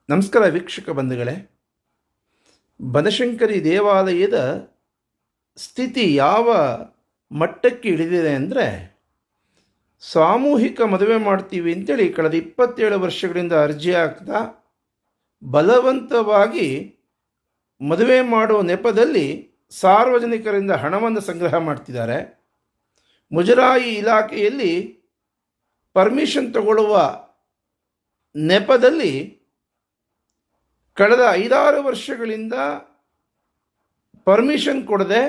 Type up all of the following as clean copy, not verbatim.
ನಮಸ್ಕಾರ ವೀಕ್ಷಕ ಬಂಧುಗಳೇ. ಬನಶಂಕರಿ ದೇವಾಲಯದ ಸ್ಥಿತಿ ಯಾವ ಮಟ್ಟಕ್ಕೆ ಇಳಿದಿದೆ ಅಂದರೆ, ಸಾಮೂಹಿಕ ಮದುವೆ ಮಾಡ್ತೀವಿ ಅಂತೇಳಿ ಕಳೆದ 27 ವರ್ಷಗಳಿಂದ ಅರ್ಜಿ ಹಾಕ್ತಾ ಬಲವಂತವಾಗಿ ಮದುವೆ ಮಾಡುವ ನೆಪದಲ್ಲಿ ಸಾರ್ವಜನಿಕರಿಂದ ಹಣವನ್ನು ಸಂಗ್ರಹ ಮಾಡ್ತಿದ್ದಾರೆ. ಮುಜರಾಯಿ ಇಲಾಖೆಯಲ್ಲಿ ಪರ್ಮಿಷನ್ ತಗೊಳ್ಳುವ ನೆಪದಲ್ಲಿ ಕಳೆದ 5-6 ವರ್ಷಗಳಿಂದ ಪರ್ಮಿಷನ್ ಕೊಡದೆ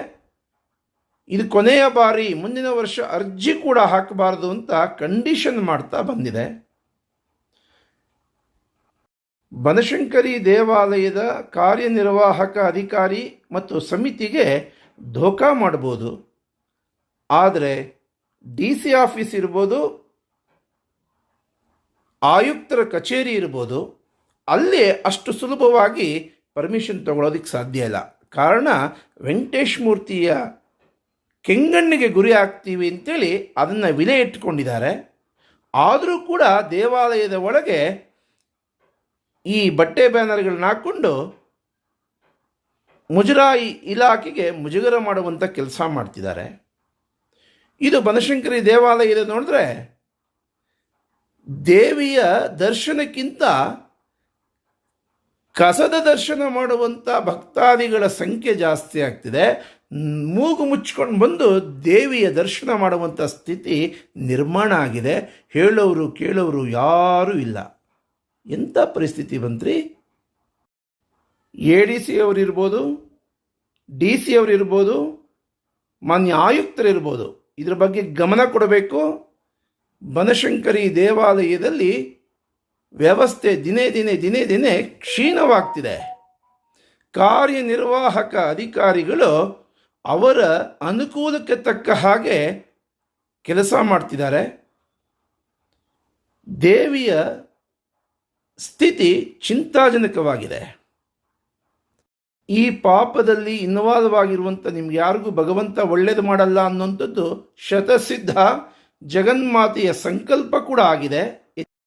ಇದು ಕೊನೆಯ ಬಾರಿ, ಮುಂದಿನ ವರ್ಷ ಅರ್ಜಿ ಕೂಡ ಹಾಕಬಾರ್ದು ಅಂತ ಕಂಡೀಷನ್ ಮಾಡ್ತಾ ಬಂದಿದೆ. ಬನಶಂಕರಿ ದೇವಾಲಯದ ಕಾರ್ಯನಿರ್ವಾಹಕ ಅಧಿಕಾರಿ ಮತ್ತು ಸಮಿತಿಗೆ ಧೋಖಾ ಮಾಡ್ಬೋದು, ಆದರೆ DC ಆಫೀಸ್ ಇರ್ಬೋದು, ಆಯುಕ್ತರ ಕಚೇರಿ ಇರ್ಬೋದು, ಅಲ್ಲೇ ಅಷ್ಟು ಸುಲಭವಾಗಿ ಪರ್ಮಿಷನ್ ತಗೊಳ್ಳೋದಕ್ಕೆ ಸಾಧ್ಯ ಇಲ್ಲ. ಕಾರಣ, ವೆಂಕಟೇಶ ಮೂರ್ತಿಯ ಕೆಂಗಣ್ಣಿಗೆ ಗುರಿ ಆಗ್ತೀವಿ ಅಂತೇಳಿ ಅದನ್ನು ವಿಲೆ ಇಟ್ಕೊಂಡಿದ್ದಾರೆ. ಆದರೂ ಕೂಡ ದೇವಾಲಯದ ಒಳಗೆ ಈ ಬಟ್ಟೆ ಬ್ಯಾನರ್ಗಳನ್ನ ಹಾಕ್ಕೊಂಡು ಮುಜರಾಯಿ ಇಲಾಖೆಗೆ ಮುಜುಗರ ಮಾಡುವಂಥ ಕೆಲಸ ಮಾಡ್ತಿದ್ದಾರೆ. ಇದು ಬನಶಂಕರಿ ದೇವಾಲಯದ ನೋಡಿದ್ರೆ ದೇವಿಯ ದರ್ಶನಕ್ಕಿಂತ ಕಸದ ದರ್ಶನ ಮಾಡುವಂಥ ಭಕ್ತಾದಿಗಳ ಸಂಖ್ಯೆ ಜಾಸ್ತಿ ಆಗ್ತಿದೆ. ಮೂಗು ಮುಚ್ಕೊಂಡು ಬಂದು ದೇವಿಯ ದರ್ಶನ ಮಾಡುವಂಥ ಸ್ಥಿತಿ ನಿರ್ಮಾಣ ಆಗಿದೆ. ಹೇಳೋರು ಕೇಳೋರು ಯಾರೂ ಇಲ್ಲ. ಎಂಥ ಪರಿಸ್ಥಿತಿ ಬಂತ್ರಿ! ADC ಅವರಿರ್ಬೋದು, DC ಅವರಿರ್ಬೋದು, ಮಾನ್ಯ ಆಯುಕ್ತರಿರ್ಬೋದು, ಇದ್ರ ಬಗ್ಗೆ ಗಮನ ಕೊಡಬೇಕು. ಬನಶಂಕರಿ ದೇವಾಲಯದಲ್ಲಿ ವ್ಯವಸ್ಥೆ ದಿನೇ ದಿನೇ ಕ್ಷೀಣವಾಗ್ತಿದೆ. ಕಾರ್ಯನಿರ್ವಾಹಕ ಅಧಿಕಾರಿಗಳು ಅವರ ಅನುಕೂಲಕ್ಕೆ ತಕ್ಕ ಹಾಗೆ ಕೆಲಸ ಮಾಡ್ತಿದ್ದಾರೆ. ದೇವಿಯ ಸ್ಥಿತಿ ಚಿಂತಾಜನಕವಾಗಿದೆ. ಈ ಪಾಪದಲ್ಲಿ ಇನ್ವಾಲ್ವ್ ಆಗಿರುವಂಥ ನಿಮ್ಗೆ ಯಾರಿಗೂ ಭಗವಂತ ಒಳ್ಳೇದು ಮಾಡಲ್ಲ ಅನ್ನುವಂಥದ್ದು ಶತಸಿದ್ಧ ಜಗನ್ಮಾತೆಯ ಸಂಕಲ್ಪ ಕೂಡ ಆಗಿದೆ.